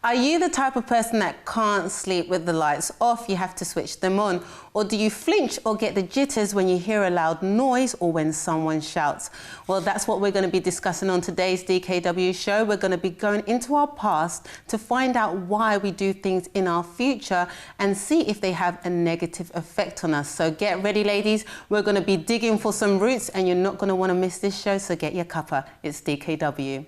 Are you the type of person that can't sleep with the lights off? You have to switch them on. Or do you flinch or get the jitters when you hear a loud noise or when someone shouts? Well, that's what we're going to be discussing on today's DKW show. We're going to be going into our past to find out why we do things in our future and see if they have a negative effect on us. So get ready, ladies. We're going to be digging for some roots and you're not going to want to miss this show. So get your cuppa. It's DKW.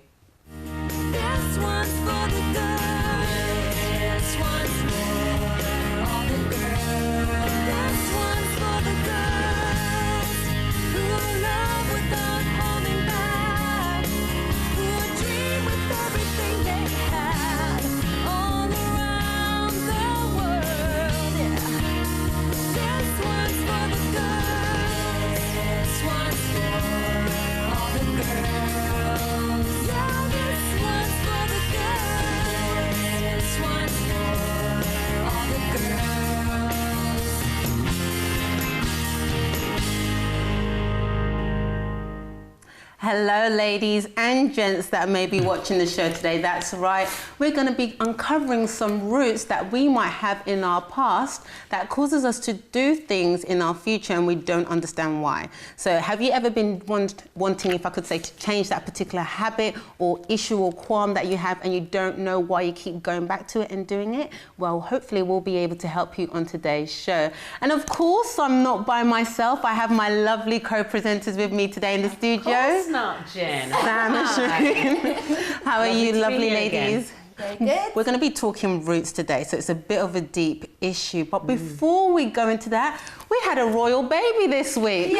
Hello, ladies and gents that may be watching the show today. That's right. We're going to be uncovering some roots that we might have in our past that causes us to do things in our future and we don't understand why. So have you ever been wanting, if I could say, to change that particular habit or issue or qualm that you have and you don't know why you keep going back to it and doing it? Well, hopefully we'll be able to help you on today's show. And of course, I'm not by myself. I have my lovely co-presenters with me today in the studio. Not Jen. Sam and Shireen. How are you, lovely ladies? Very good. We're going to be talking roots today, so it's a bit of a deep issue. But before we go into that, we had a royal baby this week. Yay!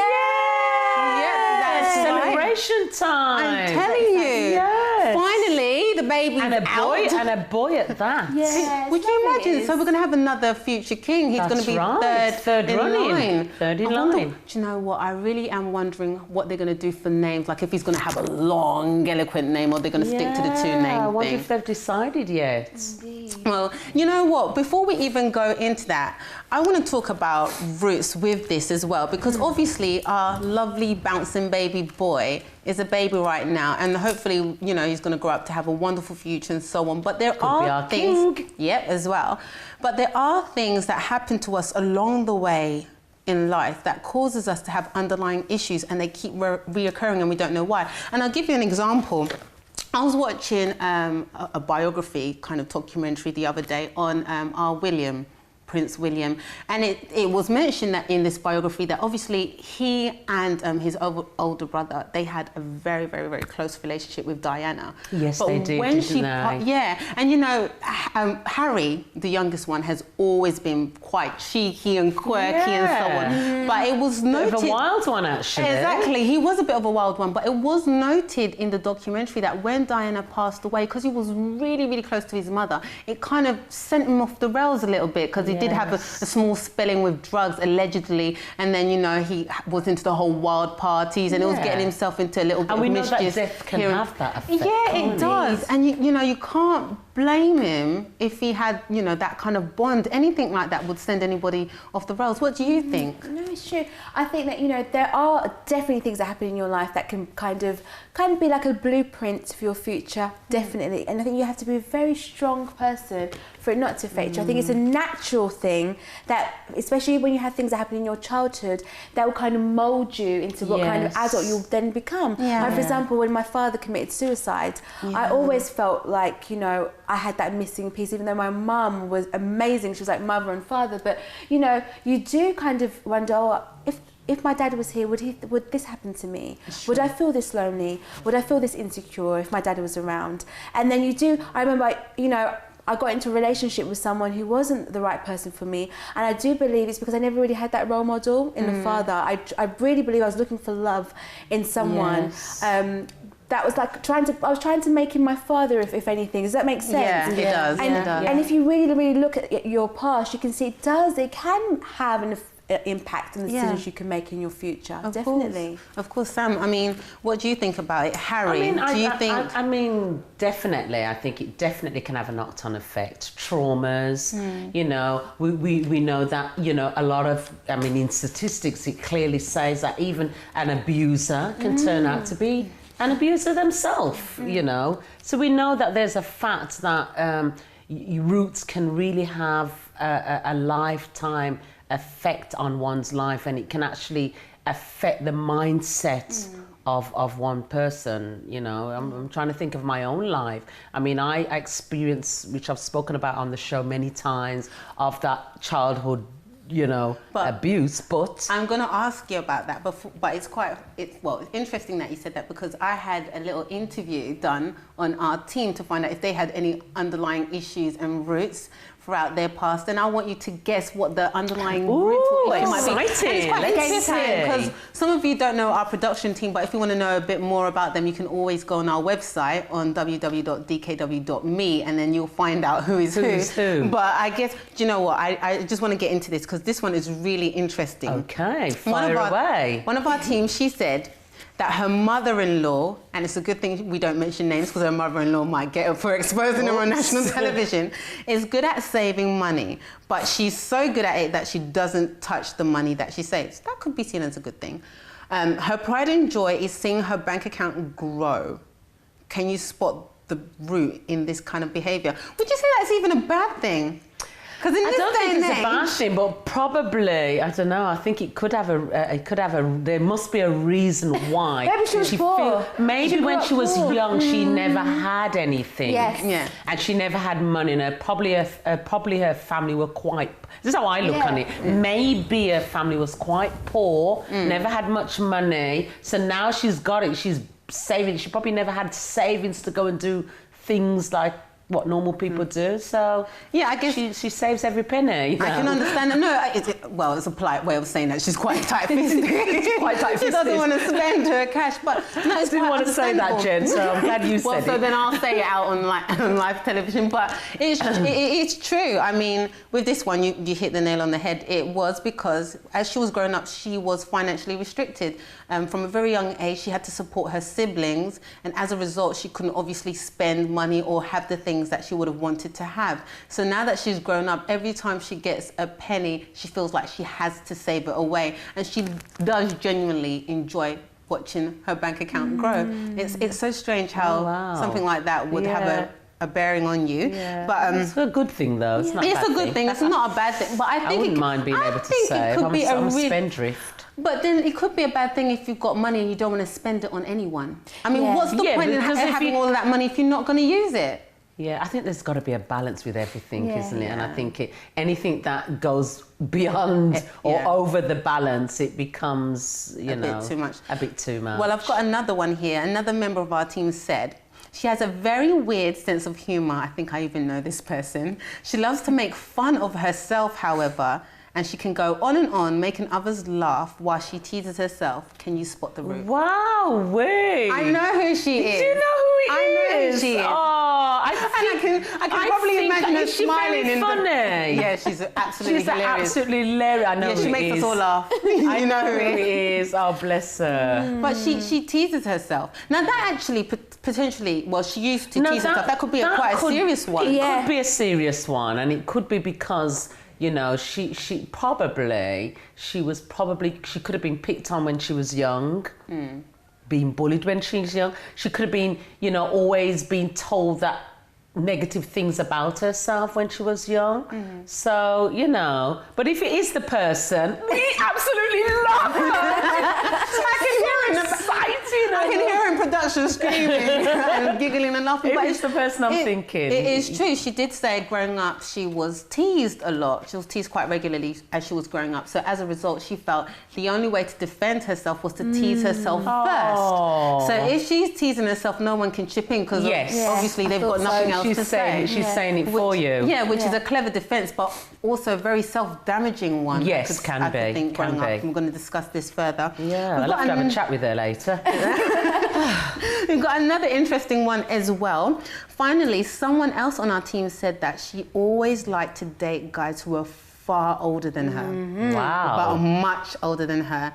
Yeah, that's celebration time. I'm telling you. Yes. Finally, the baby's and a boy, out. and a boy at that. Yes, Would you imagine? So we're going to have another future king. He's going to be third in line. Third in line. line. Do you know what? I really am wondering what they're going to do for names. Like if he's going to have a long, eloquent name, or they're going to stick to the two-name I wonder thing. if they've decided yet. Indeed. Well, you know what? Before we even go into that, I want to talk about roots with this as well, because obviously our lovely bouncing baby boy is a baby right now, and hopefully, you know, he's going to grow up to have a wonderful future and so on. But there are things, as well. But there are things that happen to us along the way in life that causes us to have underlying issues, and they keep reoccurring, and we don't know why. And I'll give you an example. I was watching a biography kind of documentary the other day on our Prince William, and it was mentioned that in this biography that obviously he and his older brother, they had a very, very, very close relationship with Diana. Yes, but they did, when didn't they? Yeah, and you know, Harry, the youngest one, has always been quite cheeky and quirky and so on. But it was noted... Bit of a wild one, actually. Exactly, he was a bit of a wild one, but it was noted in the documentary that when Diana passed away, because he was really, really close to his mother, it kind of sent him off the rails a little bit, because he did have a small spelling with drugs, allegedly, and then, you know, he was into the whole wild parties and it was getting himself into a little bit of mischief. And we know that death can have that effect. Yeah, it does. And, you know, you can't blame him if he had, you know, that kind of bond. Anything like that would send anybody off the rails. What do you think? No, it's true. I think that, you know, there are definitely things that happen in your life that can kind of be like a blueprint for your future, definitely. And I think you have to be a very strong person for it not to affect you. I think it's a natural thing that, especially when you have things that happen in your childhood, that will kind of mould you into what kind of adult you'll then become. Like, for example, when my father committed suicide, I always felt like, you know, I had that missing piece, even though my mum was amazing. She was like mother and father. But, you know, you do kind of wonder, oh, if my dad was here, would this happen to me? Sure. Would I feel this lonely? Would I feel this insecure if my dad was around? And then I remember, you know, I got into a relationship with someone who wasn't the right person for me, and I do believe it's because I never really had that role model in the father. I really believe I was looking for love in someone. That was like I was trying to make him my father, if anything. Does that make sense? Yeah, it does. And if you really, really look at your past, you can see it can have an impact on the decisions you can make in your future. Definitely. Of course, Sam. I mean, what do you think about it, Harry? I mean, definitely. I think it definitely can have a knock-on effect. Traumas. You know, we know that. You know, a lot of. I mean, in statistics, it clearly says that even an abuser can turn out to be an abuser themselves. You know, so we know that there's a fact that roots can really have a lifetime effect on one's life, and it can actually affect the mindset of one person. You know, I'm trying to think of my own life. I mean, I experience, which I've spoken about on the show many times, of that childhood, you know, abuse. But I'm going to ask you about that, but it's interesting that you said that, because I had a little interview done on our team to find out if they had any underlying issues and roots throughout their past, and I want you to guess what the underlying root might be. And it's quite interesting because some of you don't know our production team, but if you want to know a bit more about them, you can always go on our website on www.dkw.me, and then you'll find out who is who. But I guess, do you know what? I just want to get into this because this one is really interesting. Okay, fire away. One of our team, she said that her mother-in-law, and it's a good thing we don't mention names because her mother-in-law might get her for exposing her on national television, is good at saving money, but she's so good at it that she doesn't touch the money that she saves. That could be seen as a good thing. Her pride and joy is seeing her bank account grow. Can you spot the root in this kind of behaviour? Would you say that's even a bad thing? I don't think it's a bad thing, but probably, I don't know, I think it could have there must be a reason why. Maybe she was poor. Maybe when she was young, she never had anything. Yes. Yeah. And she never had money, and probably her family were quite, this is how I look on it, maybe her family was quite poor, never had much money, so now she's got it, she's saving, she probably never had savings to go and do things like what normal people do, so yeah, I guess she saves every penny. You know? I can understand it. No, it's a polite way of saying that she's quite tight-fisted. She doesn't want to spend her cash, but no, it's didn't want to say that, Jen. So I'm glad you said it. So then I'll say it out on live television. But it's true. I mean, with this one, you hit the nail on the head. It was because as she was growing up, she was financially restricted. From a very young age, she had to support her siblings, and as a result, she couldn't obviously spend money or have the things that she would have wanted to have. So now that she's grown up, every time she gets a penny, she feels like she has to save it away, and she does genuinely enjoy watching her bank account grow. It's so strange how something like that would have a bearing on you. But it's a good thing though. It's not. It's a good thing. It's not a bad thing. But I think wouldn't mind being able to save. I'm a spendthrift. But then it could be a bad thing if you've got money and you don't want to spend it on anyone. I mean, what's the point in having all of that money if you're not going to use it? Yeah, I think there's got to be a balance with everything, isn't it? And I think anything that goes beyond or over the balance, it becomes, a bit too much. A bit too much. Well, I've got another one here. Another member of our team said, she has a very weird sense of humour. I think I even know this person. She loves to make fun of herself, however, and she can go on and on, making others laugh while she teases herself. Can you spot the root? Wow, wait. I know who she is. Do you know who it is? I know who she is. Oh, I can probably imagine her smiling. Very funny. Yeah, she's absolutely hilarious. Absolutely hilarious. I know who she makes us all laugh. I know who it is. Oh, bless her. But she teases herself. Now that actually potentially, well, she used to tease herself. That could be quite a serious one. It could be a serious one, and it could be because, you know, she could have been picked on when she was young, being bullied when she was young. She could have been, you know, always been told that negative things about herself when she was young. So, you know, but if it is the person, we absolutely love her. I can hear her in production screaming and giggling and laughing. But it's the person I'm thinking. It is true. She did say growing up she was teased a lot. She was teased quite regularly as she was growing up. So as a result, she felt the only way to defend herself was to tease herself first. So if she's teasing herself, no one can chip in because obviously they've got nothing else to say. She's saying it for you. Yeah, which is a clever defence, but also a very self-damaging one. Yes, can be. I'm going to discuss this further. Yeah, I'll have to have a chat with her later. We've got another interesting one as well. Finally, someone else on our team said that she always liked to date guys who were far older than her. Wow. But much older than her.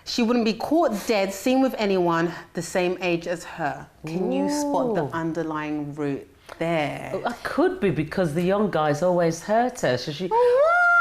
She wouldn't be caught dead seen with anyone the same age as her. Can you spot the underlying root there? It could be because the young guys always hurt her. So she...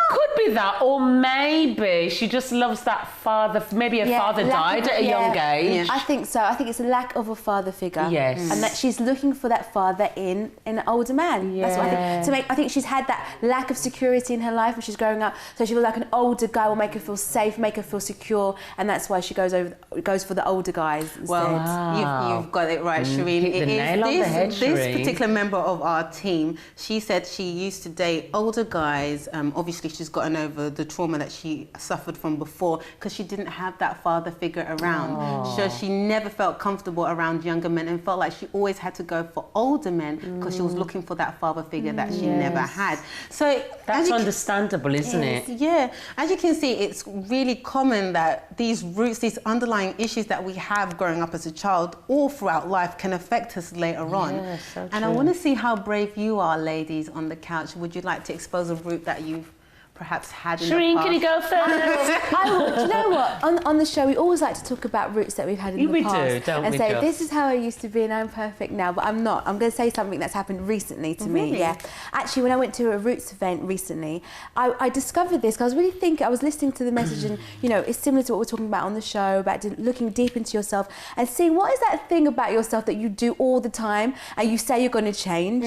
Could be that, or maybe she just loves that father. Maybe her father died at a young age. I think so. I think it's a lack of a father figure. Yes. And that she's looking for that father in an older man. Yeah. That's what I think. I think she's had that lack of security in her life when she's growing up. So she feels like an older guy will make her feel safe, make her feel secure, and that's why she goes for the older guys instead. Well, you've got it right, Shireen. Hit the nail on the head, this Shireen. particular member of our team, she said she used to date older guys. Obviously, she's gotten over the trauma that she suffered from before because she didn't have that father figure around. So she never felt comfortable around younger men and felt like she always had to go for older men because she was looking for that father figure that she never had. So that's understandable, isn't it? Yeah. As you can see, it's really common that these roots, these underlying issues that we have growing up as a child all throughout life can affect us later on. Yeah, so and I want to see how brave you are, ladies, on the couch. Would you like to expose a root that you've perhaps had in Shireen, the past? can you go first? I would. Do you know what? On the show, we always like to talk about roots that we've had in the past. We do, don't and we, say, Jo? this is how I used to be and I'm perfect now, but I'm not. I'm going to say something that's happened recently to me. Yeah. Actually, when I went to a roots event recently, I discovered this because I was really thinking, I was listening to the message and, you know, it's similar to what we're talking about on the show, about looking deep into yourself and seeing what is that thing about yourself that you do all the time and you say you're going to change,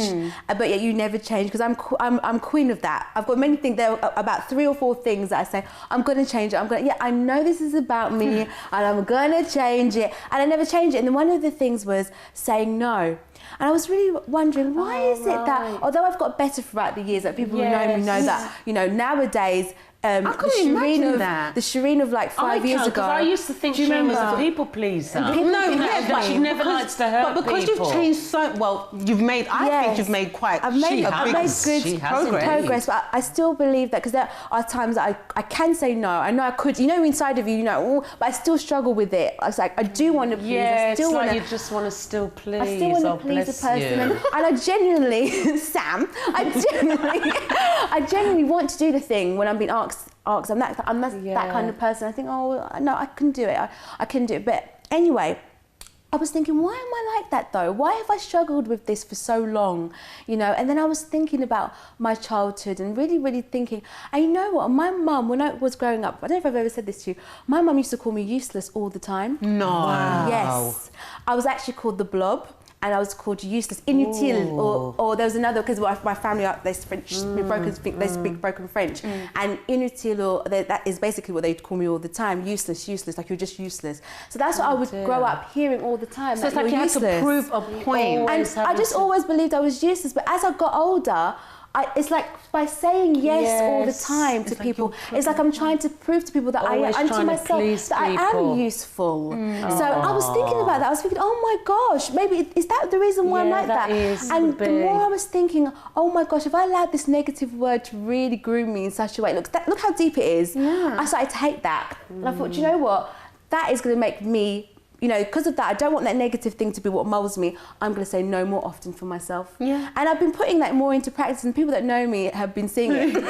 but yet you never change, because I'm queen of that. I've got many things, there are about 3 or 4 things that I say, I'm going to change it. I know this is about me and I'm going to change it. And I never change it. And then one of the things was saying no. And I was really wondering, why is it that, although I've got better throughout the years, that people who know me know that, you know, nowadays, I couldn't imagine that. The Shireen of like 5 years ago. I used to think Shireen was a people pleaser. That she never likes to hurt people. But because you've changed so well, I think you've made quite I've made good progress. But I still believe that, because there are times that I can say no. I know I could. You know, inside of you, you know, but I still struggle with it. I was like, I do want to please. Yeah, it's like you just want to still please. I still want to please a person, and I genuinely, Sam, I genuinely want to do the thing when I'm being asked. I'm that kind of person. I think, oh no, I can do it. I can do it. But anyway, I was thinking, why am I like that though? Why have I struggled with this for so long? You know, and then I was thinking about my childhood and really, really thinking, and you know what? My mum, when I was growing up, I don't know if I've ever said this to you, my mum used to call me useless all the time. No. Wow. Yes. I was actually called the blob. And I was called useless, inutile, or there was another, because my family, they speak broken French, and inutile, or that is basically what they'd call me all the time, useless, like you're just useless. So that's what I would grow up hearing all the time. So it's like you had to prove a point. And I just always believed I was useless, but as I got older, it's like by saying yes all the time to people, it's like I'm trying to prove to people that I am, and to myself that I am useful. So I was thinking about that. I was thinking, oh my gosh, maybe is that the reason why I'm like that? And the more I was thinking, oh my gosh, if I allowed this negative word to really groom me in such a way, look how deep it is. I started to hate that, and I thought, you know what, that is going to make me. You know, because of that, I don't want that negative thing to be what molds me. I'm going to say no more often for myself. Yeah. And I've been putting that more into practice, and people that know me have been seeing it. So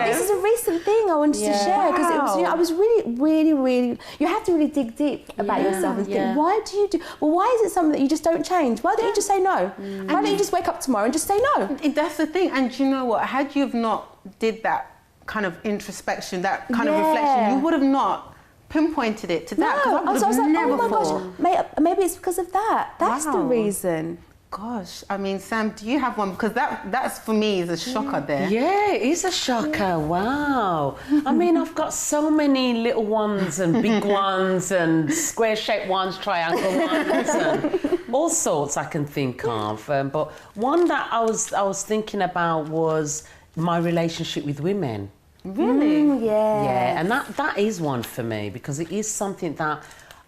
this is a recent thing I wanted to share, because it was, you know, I was really, you have to really dig deep about yourself and think, why is it something that you just don't change? Why don't you just say no? Why don't you just wake up tomorrow and just say no? That's the thing. And you know what? Had you have not did that kind of introspection, that kind of reflection, you would have not pinpointed it to that. No, I was like, oh my gosh, maybe it's because of that. That's the reason. Gosh, I mean, Sam, do you have one? Because that's for me is a shocker there. Yeah, it is a shocker. Wow. I mean, I've got so many little ones and big ones and square-shaped ones, triangle ones, and all sorts I can think of. But one that I was thinking about was my relationship with women. Really? Yeah, and that is one for me, because it is something that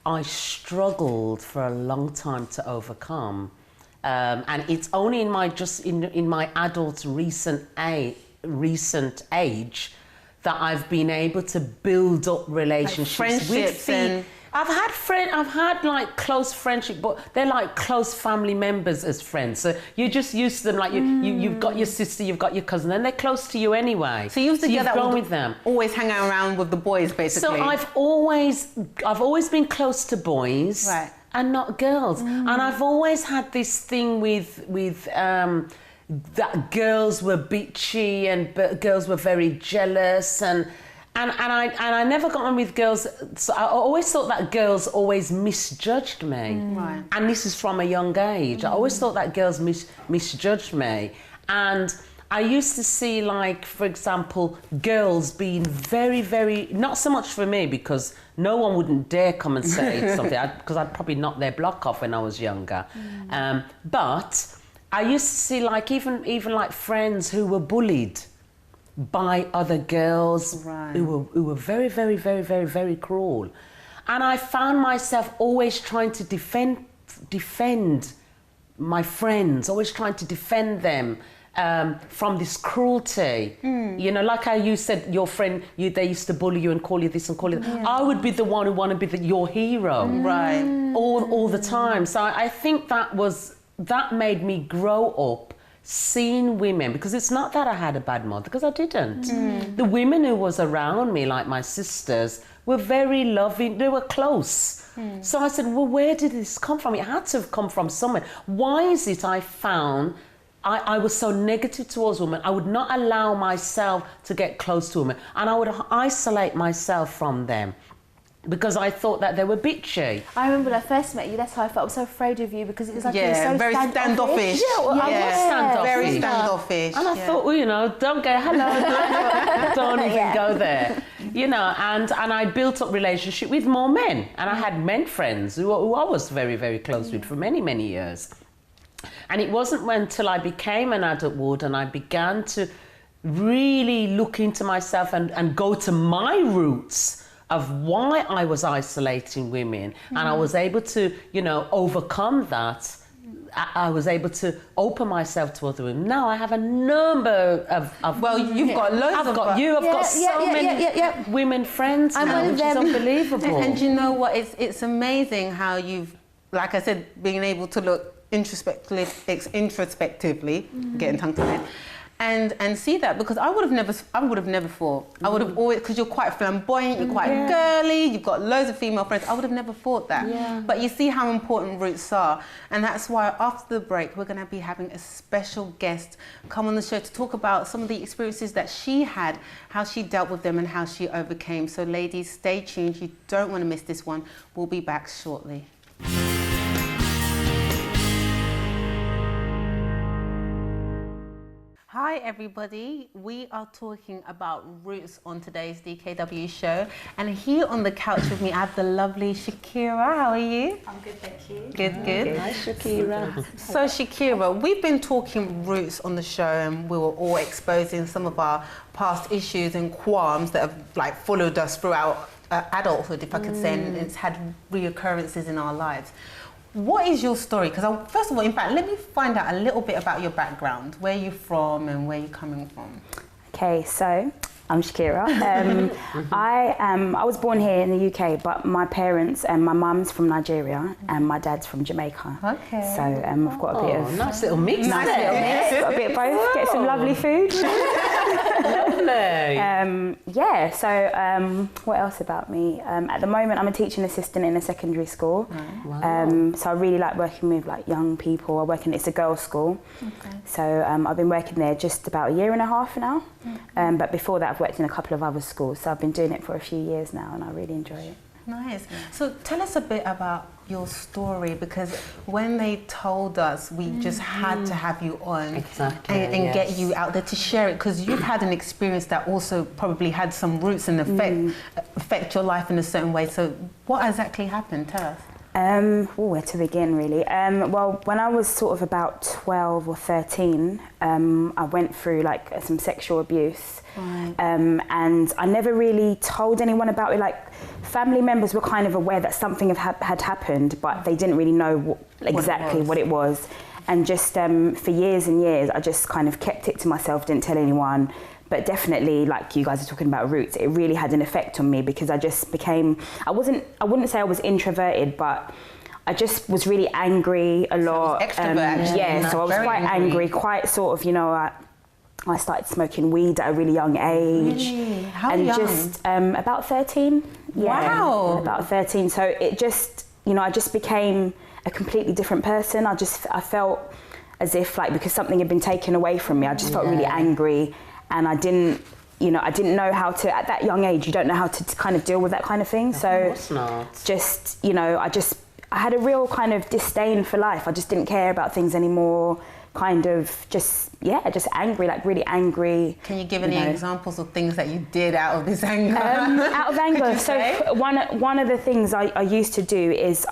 I struggled for a long time to overcome, and it's only in my adult recent age that I've been able to build up relationships with I've had like close friendship, but they're like close family members as friends. So you're just used to them, like you've got your sister, you've got your cousin, and they're close to you anyway. So you've gone with them. Always hang around with the boys, basically. So I've always been close to boys, right, and not girls. And I've always had this thing with that girls were bitchy and girls were very jealous and I never got on with girls. So I always thought that girls always misjudged me. Right. And this is from a young age. I always thought that girls misjudged me. And I used to see, like, for example, girls being very, very, not so much for me because no one wouldn't dare come and say something because I'd probably knock their block off when I was younger. But I used to see, like, even like friends who were bullied by other girls who were very, very, very, very, very cruel. And I found myself always trying to defend my friends, always trying to defend them from this cruelty. You know, like how you said, your friend, they used to bully you and call you this and call you that. I would be the one who want to be your hero. Right. All the time. So I think that made me grow up seeing women, because it's not that I had a bad mother, because I didn't. The women who was around me, like my sisters, were very loving, they were close. So I said, well, where did this come from? It had to have come from somewhere. Why is it I found I was so negative towards women? I would not allow myself to get close to women, and I would isolate myself from them because I thought that they were bitchy. I remember when I first met you, that's how I felt. I was so afraid of you because it was like you were so very standoffish. Yeah, well, I was standoffish. Very standoffish. And I thought, well, you know, don't go, hello, don't even go there. You know, and I built up relationship with more men. And I had men friends who I was very, very close with for many, many years. And it wasn't until I became an adulthood and I began to really look into myself and go to my roots of why I was isolating women, and I was able to, you know, overcome that. I was able to open myself to other women. Now I have a number of well, you've got loads I've of got you. I've got so many women friends now, which is unbelievable. And you know what? It's amazing how you've, like I said, being able to look introspectively, getting tongue tied, and see that, because I would have never thought. I would have always, because you're quite flamboyant, you're quite girly, you've got loads of female friends. I would have never thought that. Yeah. But you see how important roots are, and that's why after the break we're going to be having a special guest come on the show to talk about some of the experiences that she had, how she dealt with them, and how she overcame. So, ladies, stay tuned. You don't want to miss this one. We'll be back shortly. Hi everybody, we are talking about roots on today's DKW show, and here on the couch with me I have the lovely Shakira. How are you? I'm good, thank you. Good. Hi, Shakira. So Shakira, we've been talking roots on the show, and we were all exposing some of our past issues and qualms that have like followed us throughout adulthood, if I could say, and it's had reoccurrences in our lives. What is your story? Because first of all, in fact, let me find out a little bit about your background. Where you're from and where you're coming from. Okay, so I'm Shakira. I was born here in the UK, but my parents and my mum's from Nigeria and my dad's from Jamaica. Okay. So I've got a bit of nice little mix. got a bit of both. Get some lovely food. Lovely. What else about me? At the moment, I'm a teaching assistant in a secondary school. Wow. So I really like working with like young people. It's a girls' school. Okay. So I've been working there just about a year and a half now. But before that, I've worked in a couple of other schools. So I've been doing it for a few years now, and I really enjoy it. Nice. So tell us a bit about your story, because when they told us, we just had to have you on and get you out there to share it, because you've had an experience that also probably had some roots and affect your life in a certain way. So what exactly happened? Tell us. Where to begin, really? Well, when I was sort of about 12 or 13, I went through like some sexual abuse. Right. And I never really told anyone about it. Like, family members were kind of aware that something had happened, but they didn't really know exactly what it was. And just for years and years, I just kind of kept it to myself, didn't tell anyone. But definitely, like you guys are talking about roots, it really had an effect on me, because I just became, I wouldn't say I was introverted, but I just was really angry a lot. Extrovert, actually. So I was quite angry, quite sort of, you know, I started smoking weed at a really young age. Really? How young? Just about 13. Yeah, wow. About 13. So it just, you know, I just became a completely different person. I felt as if like because something had been taken away from me, I just felt really angry, and I didn't know how to, at that young age, you don't know how to kind of deal with that kind of thing. So just, I had a real kind of disdain for life. I just didn't care about things anymore. Kind of just angry, like really angry. Can you give any examples of things that you did out of this anger? Out of anger. So one of the things I used to do is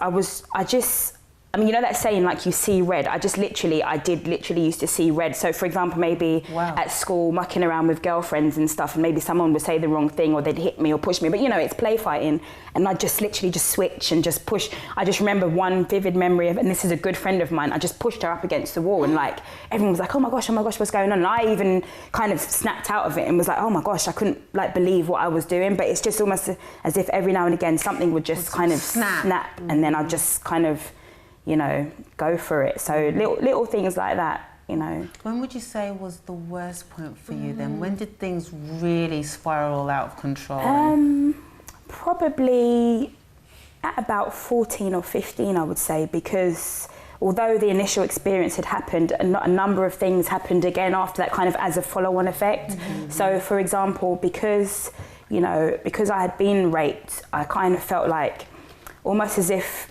I mean, you know that saying, like, you see red? I did literally used to see red. So, for example, maybe at school, mucking around with girlfriends and stuff, and maybe someone would say the wrong thing, or they'd hit me or push me. But, it's play fighting. And I'd just literally just switch and just push. I just remember one vivid memory of, and this is a good friend of mine, I just pushed her up against the wall, and, like, everyone was like, oh my gosh, what's going on? And I even kind of snapped out of it and was like, oh my gosh, I couldn't, like, believe what I was doing. But it's just almost as if every now and again something would just kind of snap, and then I'd just kind of, go for it. So little things like that, When would you say was the worst point for you then? When did things really spiral out of control? Probably at about 14 or 15, I would say, because although the initial experience had happened, a number of things happened again after that, kind of as a follow-on effect. So, for example, because I had been raped, I kind of felt like almost as if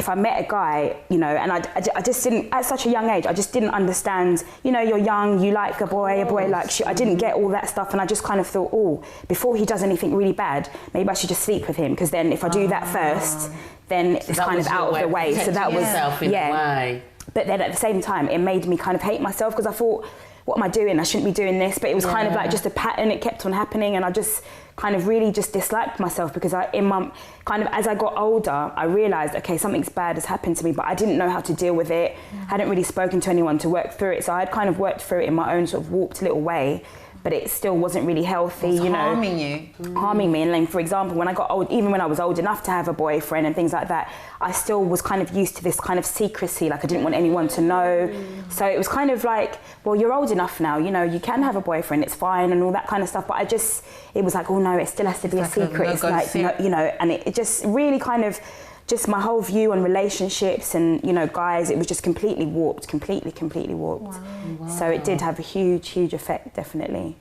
I met a guy, and I just didn't, at such a young age, I just didn't understand, you're young, you like a boy likes you. I didn't get all that stuff, and I just kind of thought, before he does anything really bad, maybe I should just sleep with him, because then if I do that first, then it's kind of out of the way. So that was, way. But then at the same time, it made me kind of hate myself, because I thought, what am I doing? I shouldn't be doing this. But it was kind of like just a pattern. It kept on happening, and I just kind of really just disliked myself, because as I got older, I realised, okay, something's bad has happened to me, but I didn't know how to deal with it. I hadn't really spoken to anyone to work through it, so I had kind of worked through it in my own sort of warped little way. But it still wasn't really healthy, harming you. Harming me. And then, for example, when I got old, even when I was old enough to have a boyfriend and things like that, I still was kind of used to this kind of secrecy, like I didn't want anyone to know. So it was kind of like, well, you're old enough now, you can have a boyfriend, it's fine, and all that kind of stuff. But it was like, oh no, it still has to be a secret. It's like, and it just really kind of, just my whole view on relationships and, guys, it was just completely warped, completely warped. Wow. So it did have a huge effect, definitely.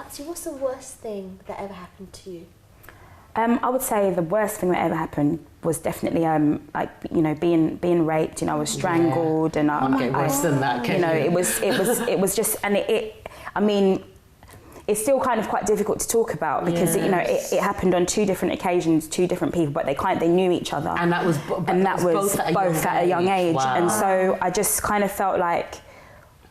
So what's the worst thing that ever happened to you? I would say the worst thing that ever happened was definitely being raped. I was strangled, and worse than that. It was just, and I mean, it's still kind of quite difficult to talk about, because it happened on 2 different occasions, 2 different people, but they knew each other, and that was both at a young age. Wow. And so I just kind of felt like,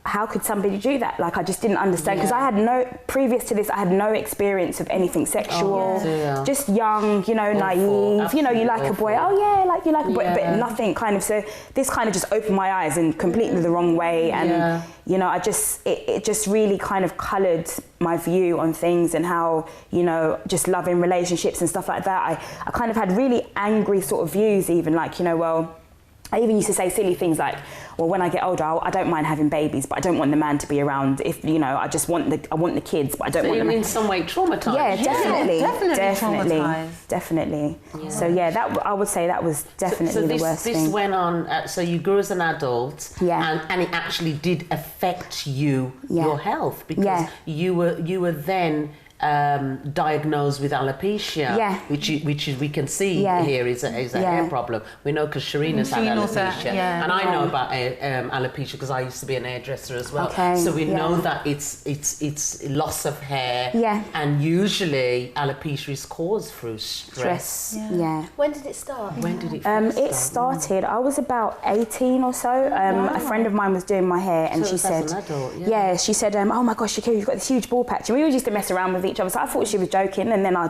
how could somebody do that? Like, I just didn't understand, because previous to this, I had no experience of anything sexual, just young, naive, you like a boy, you like a boy, but nothing kind of, so this kind of just opened my eyes in completely the wrong way, and, it just really kind of coloured my view on things, and how, just loving relationships and stuff like that. I kind of had really angry sort of views, even like, I even used to say silly things like, well, when I get older, I don't mind having babies, but I don't want the man to be around. If I just want the kids, but I don't want them. In some way traumatized. Yeah, definitely, traumatized. Definitely. Yeah. So that I would say that was definitely the worst thing. This went on. So you grew as an adult, and it actually did affect your health, because you were then diagnosed with alopecia, which we can see here is a hair problem. We know because Sharina's had alopecia, and I know about alopecia because I used to be an hairdresser as well. Okay. So we know that it's loss of hair, and usually alopecia is caused through stress. When did it start? When did it first It started, I was about 18 or so. A friend of mine was doing my hair, and she said, as an adult, she said, oh my gosh, Shakira, you've got this huge bald patch. And we always used to mess around with each other, so I thought she was joking, and then I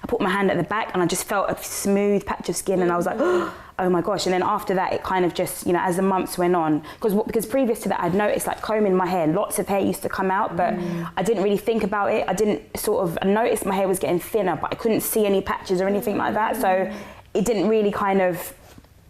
put my hand at the back, and I just felt a smooth patch of skin, and I was like, oh my gosh. And then after that, it kind of just, as the months went on, because previous to that, I'd noticed, like, combing my hair, lots of hair used to come out, but I didn't really think about it. I noticed my hair was getting thinner, but I couldn't see any patches or anything like that, so it didn't really kind of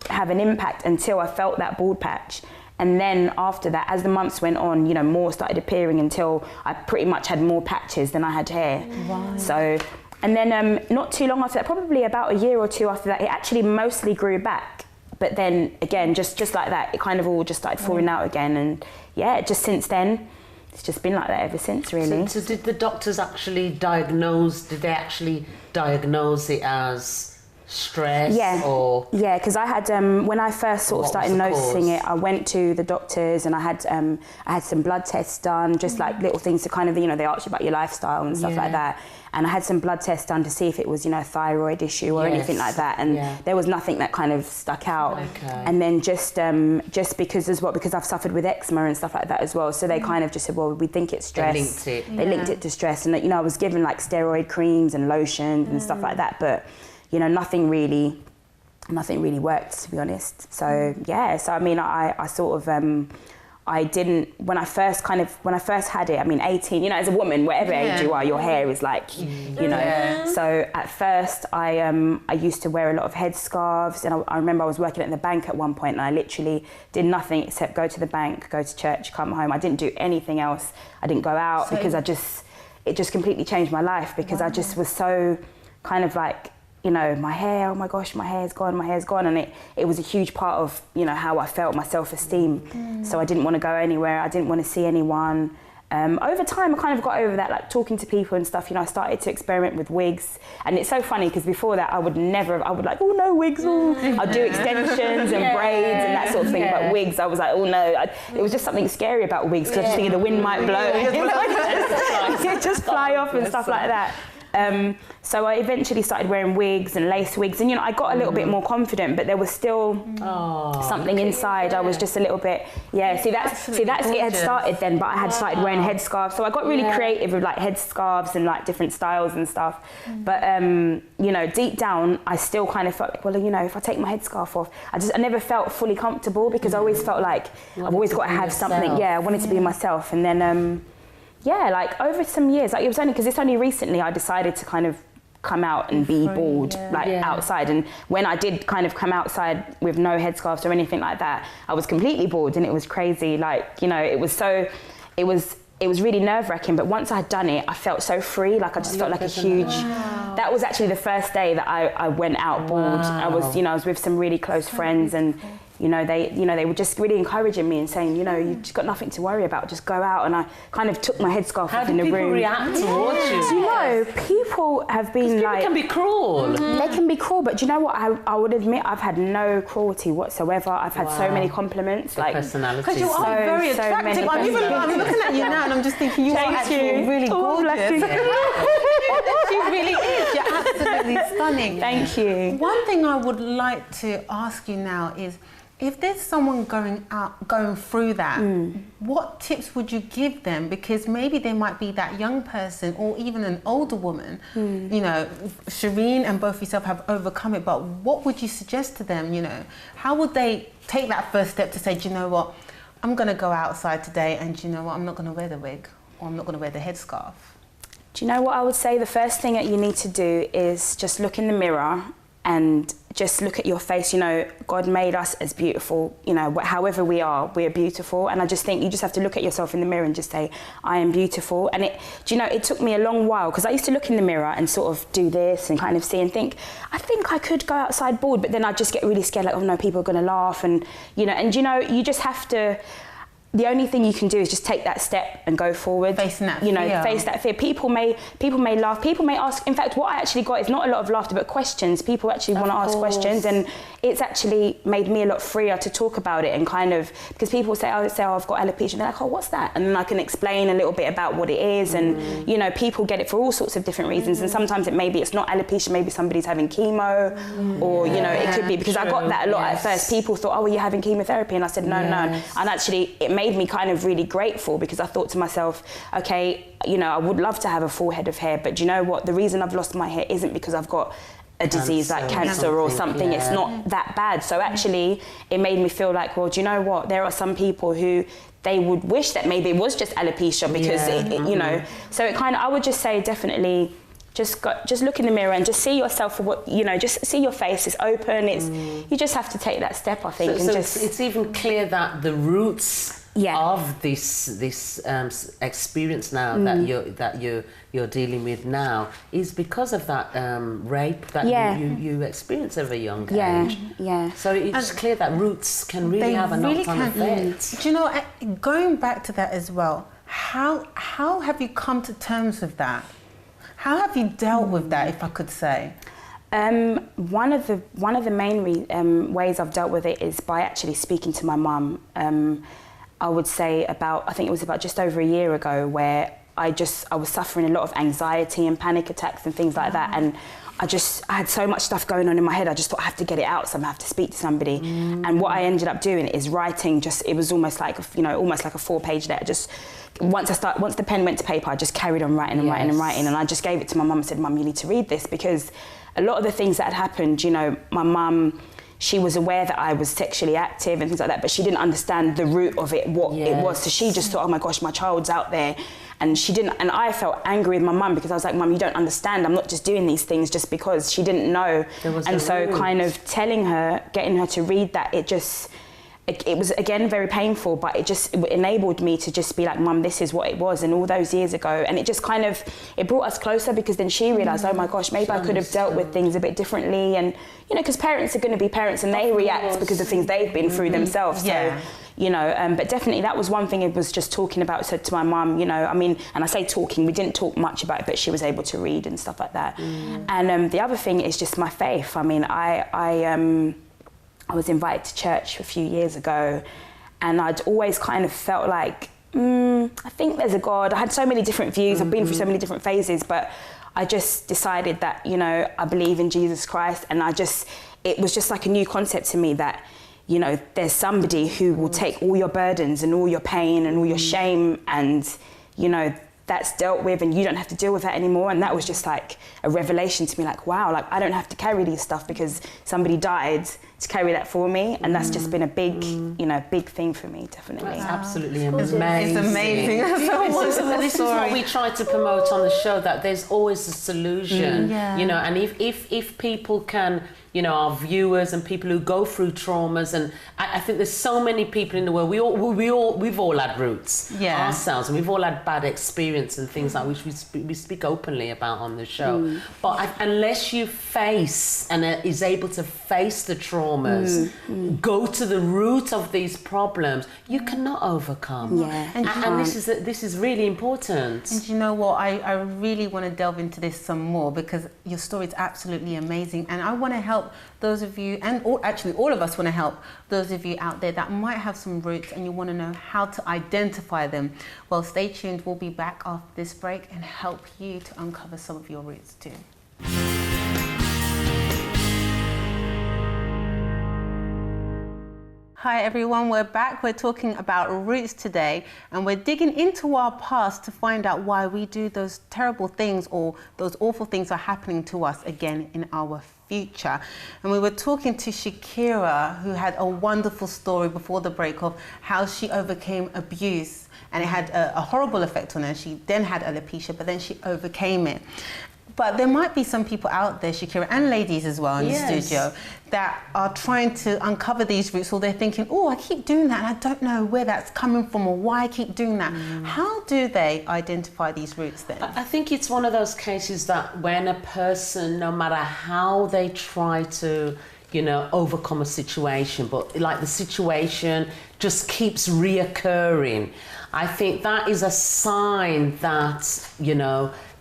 have an impact until I felt that bald patch. And then after that, as the months went on, more started appearing, until I pretty much had more patches than I had hair. Right. So, and then not too long after that, probably about a year or 2 after that, it actually mostly grew back. but then again, just like that, it kind of all just started falling out again. And yeah, just since then, it's just been like that ever since, really. So did the doctors actually did they actually diagnose it as stress? Or yeah, because I had when I first sort of started noticing it, I went to the doctors and I had some blood tests done, just like little things to kind of, you know, they ask you about your lifestyle and stuff like that, and I had some blood tests done to see if it was, you know, a thyroid issue or anything like that, and there was nothing that kind of stuck out. And then just because as well, because I've suffered with eczema and stuff like that as well, so they kind of just said, well, we think it's stress. They linked it to stress, and you know, I was given like steroid creams and lotions and stuff like that, but you know, nothing really worked, to be honest. So yeah, so I mean, I sort of I didn't, when I first had it, I mean, 18, you know, as a woman, whatever age you are, your hair is like, you know. So at first I used to wear a lot of headscarves, and I remember I was working at the bank at one point, and I literally did nothing except go to the bank, go to church, come home. I didn't do anything else. I didn't go out because it just completely changed my life, because I just was so kind of like, you know, my hair, oh my gosh, my hair's gone, and it was a huge part of, you know, how I felt, my self-esteem. So I didn't want to go anywhere, I didn't want to see anyone. Over time, I kind of got over that, like talking to people and stuff, you know, I started to experiment with wigs. And it's so funny, because before that, I would like, oh no, wigs, I'd do extensions and braids and that sort of thing. But wigs, I was like, oh no, it was just something scary about wigs, because I was thinking the wind might blow, you just fly off and stuff like that. So I eventually started wearing wigs and lace wigs, and you know, I got a little bit more confident, but there was still something inside. I was just a little bit, see that's it had started then, but I had started wearing headscarves, so I got really creative with like headscarves and like different styles and stuff. But you know, deep down, I still kind of felt like, well, you know, if I take my headscarf off, I never felt fully comfortable, because I always felt like I've always got to have something. I wanted to be myself, and then. Like over some years, like it was only because it's only recently I decided to kind of come out and be bald, outside. And when I did kind of come outside with no headscarves or anything like that, I was completely bald, and it was crazy. Like, you know, it was really nerve-wracking, but once I'd done it, I felt so free. Like I just felt like a huge. That was actually the first day that I went out bald. I was with some really close friends, and they were just really encouraging me and saying, you know, you've just got nothing to worry about, just go out. And I kind of took my headscarf off in the room. How do people react towards you? Do you know, people have been people like... can be cruel. They can be cruel, but do you know what? I would admit I've had no cruelty whatsoever. I've had so many compliments. Like personality. Because you are very attractive. I'm looking at you now and I'm just thinking you are actually really gorgeous. She really is. You're absolutely stunning. Thank you. One thing I would like to ask you now is, if there's someone going through that, what tips would you give them? Because maybe there might be that young person or even an older woman. You know, Shireen and both yourself have overcome it, but what would you suggest to them? You know, how would they take that first step to say, do you know what, I'm going to go outside today, and do you know what, I'm not going to wear the wig, or I'm not going to wear the headscarf? Do you know what I would say? The first thing that you need to do is just look in the mirror and just look at your face. You know, God made us as beautiful, you know, however we are beautiful. And I just think you just have to look at yourself in the mirror and just say, I am beautiful. And it took me a long while, because I used to look in the mirror and sort of do this and kind of see and think, I think I could go outside bald, but then I'd just get really scared, like, oh no, people are going to laugh. And you just have to, the only thing you can do is just take that step and go forward. Facing that fear. Face that fear. People may laugh. People may ask. In fact, what I actually got is not a lot of laughter, but questions. People actually want to ask questions, and it's actually made me a lot freer to talk about it, and kind of, because people say, I've got alopecia, and they're like, oh, what's that? And then I can explain a little bit about what it is, and you know, people get it for all sorts of different reasons, and sometimes it's not alopecia, maybe somebody's having chemo, or you know, it could be, because I got that a lot at first. People thought, oh, well, you're having chemotherapy, and I said, no. And actually, it made me kind of really grateful, because I thought to myself, okay, you know, I would love to have a full head of hair, but do you know what? The reason I've lost my hair isn't because I've got a disease like cancer or something. It's not that bad. So actually, it made me feel like, well, do you know what? There are some people who they would wish that maybe it was just alopecia, because you know. So it kind of, I would just say definitely. Just look in the mirror and just see yourself for what, you know, just see your face, it's open, you just have to take that step, I think. So it's even clear that the roots of this experience now that you're dealing with now is because of that rape that you experienced at a young age. So it's clear that roots can really have a knock-on effect. Do you know, going back to that as well, how have you come to terms with that? How have you dealt with that, if I could say? One of the main ways I've dealt with it is by actually speaking to my mum. I would say I think it was about just over a year ago, where I was suffering a lot of anxiety and panic attacks and things like that, and I had so much stuff going on in my head. I just thought I have to get it out, so I have to speak to somebody. And what I ended up doing is writing. It was almost like a 4-page letter. Just once the pen went to paper, I just carried on writing and writing and writing. And I just gave it to my mum and said, "Mum, you need to read this," because a lot of the things that had happened, my mum, she was aware that I was sexually active and things like that, but she didn't understand the root of it, what it was. So she just thought, oh my gosh, my child's out there. And she didn't, and I felt angry with my mum because I was like, "Mum, you don't understand. I'm not just doing these things just because." She didn't know. And so kind of telling her, getting her to read that, it was again very painful, but it enabled me to just be like, "Mum, this is what it was," and all those years ago. And it just kind of, it brought us closer, because then she realised, oh my gosh, maybe I could have dealt with things a bit differently. And, because parents are going to be parents and they react because of things they've been through themselves. So, but definitely that was one thing it was just talking about. Said to my mum, and I say talking, we didn't talk much about it, but she was able to read and stuff like that. And the other thing is just my faith. I mean, I was invited to church a few years ago, and I'd always kind of felt like, I think there's a God. I had so many different views. I've been through so many different phases, but I just decided that, I believe in Jesus Christ. And it was just like a new concept to me that, there's somebody who will take all your burdens and all your pain and all your shame, and, that's dealt with, and you don't have to deal with that anymore. And that was just like a revelation to me, like, wow, like I don't have to carry these stuff because somebody died to carry that for me. And that's just been a big, big thing for me, definitely. That's absolutely amazing. It's amazing. This is what we try to promote on the show, that there's always a solution, and if people can, our viewers and people who go through traumas, and I think there's so many people in the world, we've all had roots ourselves, and we've all had bad experience and things like which we speak openly about on the show. But unless you face and is able to face the traumas, go to the root of these problems, you cannot overcome. And this is really important. And you know what? I really want to delve into this some more, because your story is absolutely amazing, and I want to help those of you, and actually all of us want to help those of you out there that might have some roots and you want to know how to identify them. Well, stay tuned. We'll be back after this break and help you to uncover some of your roots too. Hi everyone, we're back. We're talking about roots today, and we're digging into our past to find out why we do those terrible things, or those awful things are happening to us again in our future. And we were talking to Shakira, who had a wonderful story before the break of how she overcame abuse, and it had a horrible effect on her. She then had alopecia, but then she overcame it. But there might be some people out there, Shakira, and ladies as well in the studio, that are trying to uncover these roots, or they're thinking, oh, I keep doing that and I don't know where that's coming from or why I keep doing that. How do they identify these roots then? I think it's one of those cases that when a person, no matter how they try to, overcome a situation, but like the situation just keeps reoccurring, I think that is a sign that,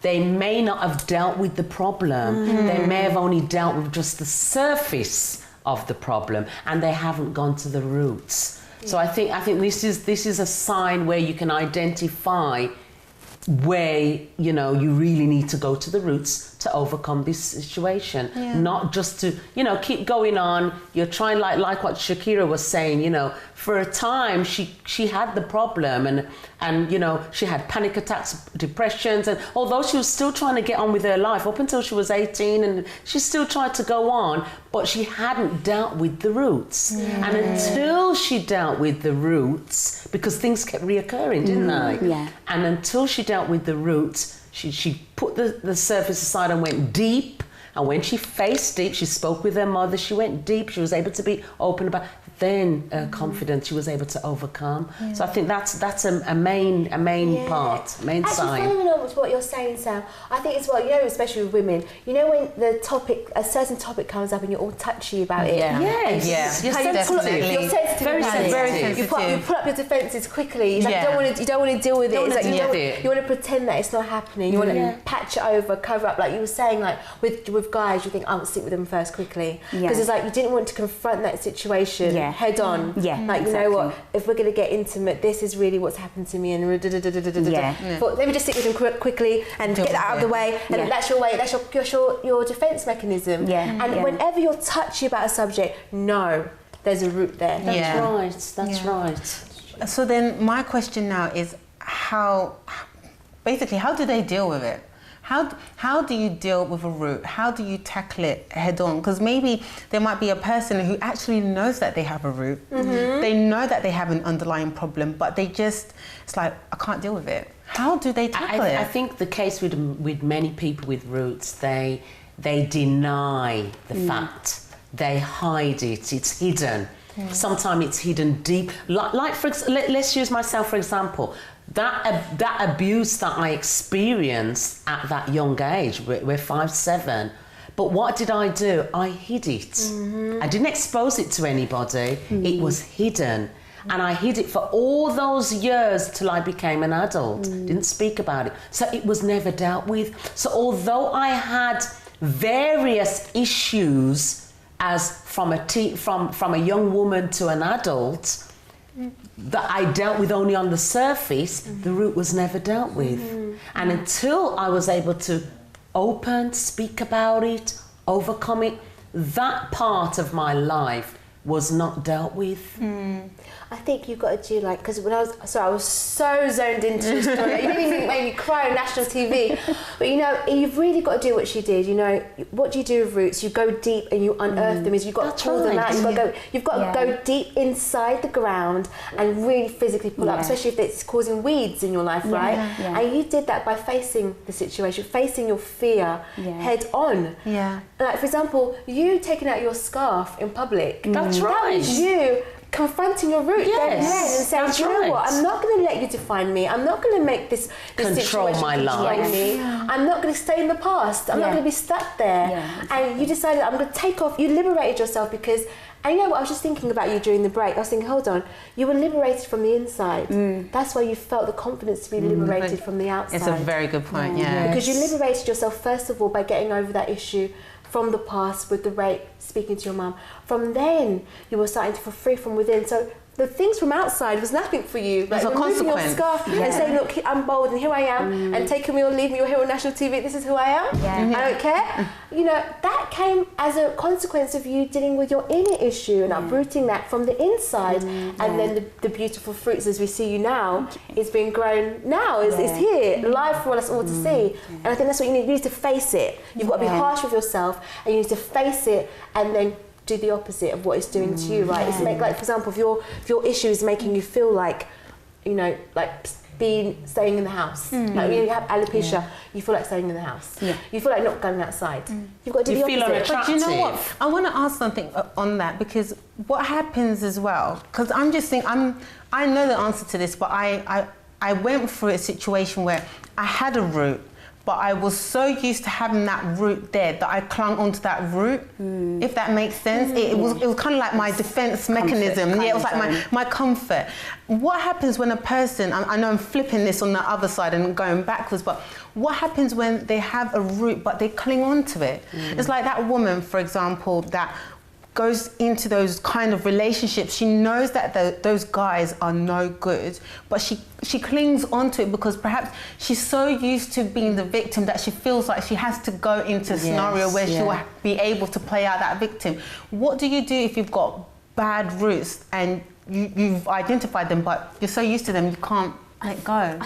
they may not have dealt with the problem. They may have only dealt with just the surface of the problem, and they haven't gone to the roots. So I think this is a sign where you can identify where you really need to go to the roots to overcome this situation, not just to keep going on. You're trying, like what Shakira was saying, for a time she had the problem, and she had panic attacks, depressions, and although she was still trying to get on with her life up until she was 18, and she still tried to go on, but she hadn't dealt with the roots. And until she dealt with the roots, because things kept reoccurring, didn't they? And until she dealt with the roots, she put the surface aside and went deep. And when she faced deep, she spoke with her mother, she went deep, she was able to be open about, then confidence she was able to overcome. So I think that's a main part, main sign. Following on with what you're saying, Sam, I think as well, you know, especially with women, you know, when a certain topic comes up and you're all touchy about it. Yes. You're sensitive. You're sensitive. Very sensitive. You put up your defences quickly. It's like you don't want to deal with it. It's like you want to pretend that it's not happening. You want to patch it over, cover up. Like you were saying, like with guys, you think, I'll sit with them first quickly. Because it's like you didn't want to confront that situation head on. Like, you know what, if we're going to get intimate, this is really what's happened to me. And but let me just sit with them quickly and get that out of the way. And that's your way. That's your defence mechanism. And whenever you're touchy about a subject, no, there's a root there. That's right. So then my question now is how do they deal with it? How do you deal with a root? How do you tackle it head on? Because maybe there might be a person who actually knows that they have a root. They know that they have an underlying problem, but it's like, I can't deal with it. How do they tackle it? I think the case with many people with roots, they deny the fact. They hide it. It's hidden. Sometimes it's hidden deep. Let's use myself for example. That abuse that I experienced at that young age, we're 5'7", but what did I do? I hid it. I didn't expose it to anybody. It was hidden. And I hid it for all those years till I became an adult. Didn't speak about it. So it was never dealt with. So although I had various issues as from a young woman to an adult, that I dealt with only on the surface, the root was never dealt with. And until I was able to speak about it, overcome it, that part of my life was not dealt with. I think you've got to do because when I was so zoned into the story. You didn't even make me cry on national TV. But you know, you've really got to do what she did. You know, what do you do with roots? You go deep and you unearth them. You've got to pull them out. You've got to go deep inside the ground and really physically pull up, especially if it's causing weeds in your life, right? And you did that by facing the situation, facing your fear head on. Like for example, you taking out your scarf in public. That's right. That was you confronting your root and saying, you know what, I'm not going to let you define me. I'm not going to make this control situation my life. Me. I'm not going to stay in the past. I'm not going to be stuck there. And you decided, I'm going to take off. You liberated yourself because, and you know what, I was just thinking about you during the break. I was thinking, hold on, you were liberated from the inside. That's why you felt the confidence to be liberated from the outside. It's a very good point, Because you liberated yourself, first of all, by getting over that issue from the past with the rape, speaking to your mum. From then, you were starting to feel free from within. So the things from outside was nothing for you. Like removing your scarf and saying, look, I'm bold and here I am, and taking me or leaving me, you're here on national TV, this is who I am. I don't care. You know, that came as a consequence of you dealing with your inner issue and uprooting that from the inside. And then the beautiful fruits as we see you now is being grown now, is here, live for us all to see. And I think that's what you need. You need to face it. You've got to be harsh with yourself and you need to face it and then do the opposite of what it's doing to you, right? It's like, for example, if your issue is making you feel like, you know, like staying in the house. Like when you have alopecia, you feel like staying in the house. You feel like not going outside. You've got to do the opposite. But you know what? I want to ask something on that, because what happens as well, because I'm just thinking, I know the answer to this, but I went through a situation where I had a root, but I was so used to having that root there that I clung onto that root, if that makes sense. It was kind of like my defense mechanism. It was like my comfort. What happens when a person, I know I'm flipping this on the other side and going backwards, but what happens when they have a root but they cling onto it? It's like that woman, for example, that goes into those kind of relationships. She knows that those guys are no good, but she clings onto it because perhaps she's so used to being the victim that she feels like she has to go into a scenario where she'll be able to play out that victim. What do you do if you've got bad roots and you've identified them, but you're so used to them you can't let go?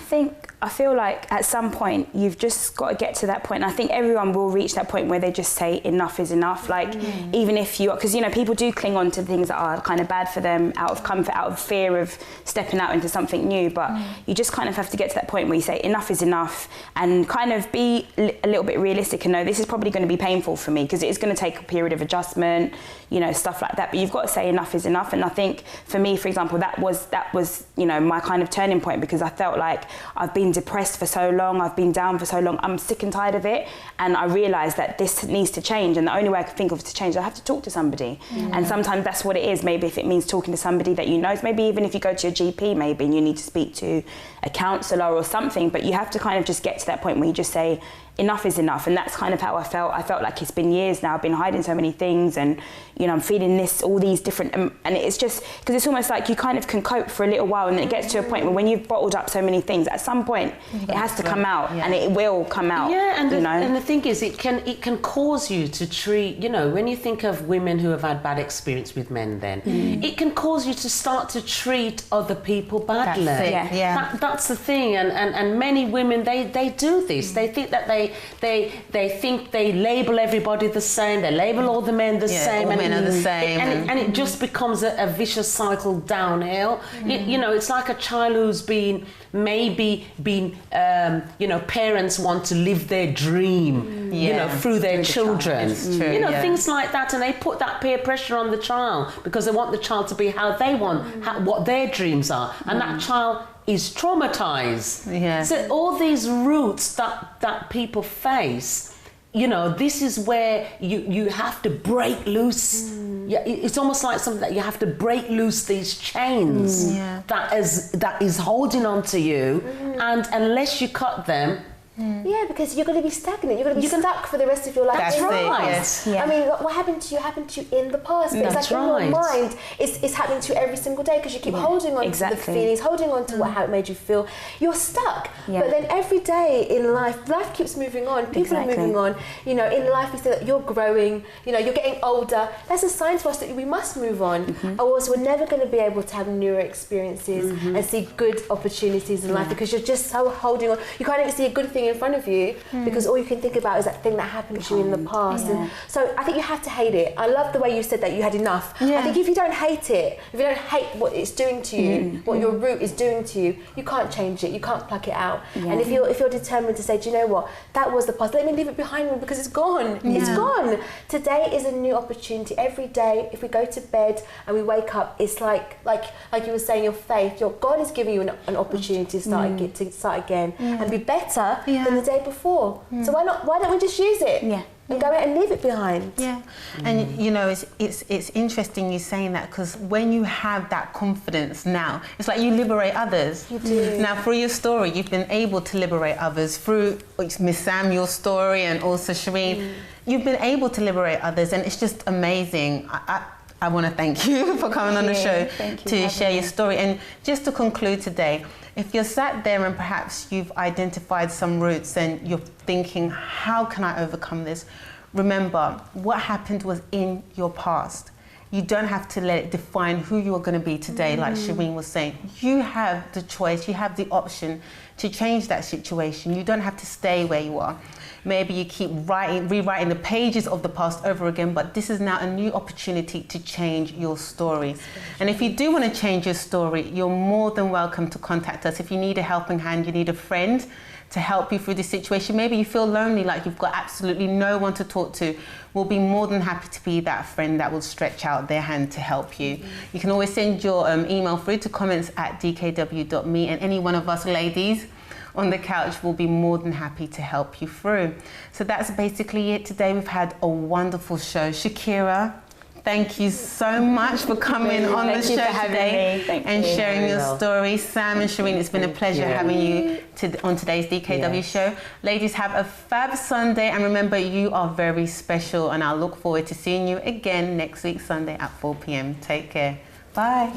I feel like at some point you've just got to get to that point. And I think everyone will reach that point where they just say enough is enough. Like even if you, because you know people do cling on to things that are kind of bad for them out of comfort, out of fear of stepping out into something new. But you just kind of have to get to that point where you say enough is enough, and kind of be a little bit realistic and know this is probably going to be painful for me because it is going to take a period of adjustment, you know, stuff like that. But you've got to say enough is enough. And I think for me, for example, that was you know my kind of turning point, because I felt like I've been depressed for so long, I've been down for so long, I'm sick and tired of it, and I realised that this needs to change, and the only way I can think of to change, I have to talk to somebody. And sometimes that's what it is. Maybe if it means talking to somebody that you know, maybe even if you go to your GP maybe and you need to speak to a counsellor or something, but you have to kind of just get to that point where you just say enough is enough. And that's kind of how I felt like it's been years now. I've been hiding so many things, and you know I'm feeling this, all these different, and it's just because it's almost like you kind of can cope for a little while, and then it gets to a point where when you've bottled up so many things, at some point it has to come out, and it will come out. And the thing is, it can cause you to treat, you know, when you think of women who have had bad experience with men, then it can cause you to start to treat other people badly. That's the thing, and many women they do this. They think that they think they label everybody the same. They label all the men the same. All men are the same. And it just becomes a vicious cycle downhill. You know, it's like a child who's been you know, parents want to live their dream, you know, through their children. True, you know, things like that, and they put that peer pressure on the child because they want the child to be how they want, what their dreams are, and that child is traumatized. So all these roots that people face, you know, this is where you have to break loose. It's almost like something that you have to break loose these chains that is holding on to you, and unless you cut them. Because you're going to be stagnant. You're going to be stuck for the rest of your life. That's right. I mean, what happened to you in the past. But it's like in your mind, it's happening to you every single day because you keep holding on to the feelings, holding on to how it made you feel. You're stuck. But then every day in life keeps moving on. People are moving on. You know, in life we say that you're growing. You know, you're getting older. That's a sign to us that we must move on. Or else we're never going to be able to have newer experiences and see good opportunities in life because you're just so holding on. You can't even see a good thing in front of you because all you can think about is that thing that happened to you in the past. And so I think you have to hate it. I love the way you said that you had enough. I think if you don't hate it, if you don't hate what it's doing to you, what your root is doing to you, you can't change it, you can't pluck it out. And if you're determined to say, do you know what, that was the past, let me leave it behind me because it's gone. It's gone. Today is a new opportunity. Every day, if we go to bed and we wake up, it's like you were saying, your faith, your God is giving you an opportunity to start again and be better than the day before. So why don't we just use it? And go out and leave it behind. And you know, it's interesting you saying that, because when you have that confidence now, it's like you liberate others. You do. Now through your story, you've been able to liberate others through Miss Sam, your story, and also Shireen. You've been able to liberate others, and it's just amazing. I want to thank you for coming on the show to share your story. And just to conclude today, if you're sat there and perhaps you've identified some roots and you're thinking, how can I overcome this? Remember, what happened was in your past. You don't have to let it define who you're going to be today, like Shireen was saying. You have the choice, you have the option to change that situation. You don't have to stay where you are. Maybe you keep rewriting the pages of the past over again, but this is now a new opportunity to change your story. And if you do want to change your story, you're more than welcome to contact us. If you need a helping hand, you need a friend to help you through this situation. Maybe you feel lonely, like you've got absolutely no one to talk to. We'll be more than happy to be that friend that will stretch out their hand to help you. You can always send your email through to comments@dkw.me, and any one of us ladies on the couch will be more than happy to help you through. So that's basically it today. We've had a wonderful show. Shakira, thank you so much for coming on the show today and sharing your story. Sam and Shireen, it's been a pleasure having you on today's DKW show. Ladies, have a fab Sunday, and remember, you are very special, and I'll look forward to seeing you again next week Sunday at 4 p.m. Take care. Bye.